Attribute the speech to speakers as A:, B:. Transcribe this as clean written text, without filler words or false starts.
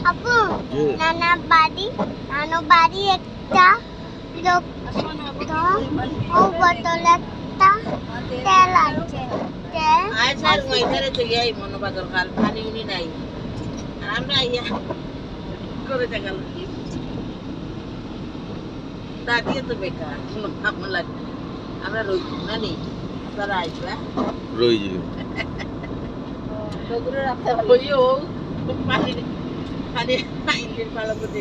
A: আপু নানা বাড়ি একটা লোক ও বোতলে একটা তেল আছে তেল
B: আইসার মইধারে তো ইয়াই মনোবাদর কাল পানি উনি নাই আর আমরা ইয়া করে দেখাল কি দাদিয়ে তো বেকার কোনো কাম লাগবে আমরা রই না নেই তারা আইসবা
C: রই যাবে
B: ওগুলো রাখতে হইও পানি পানি পাইলে ভালো করে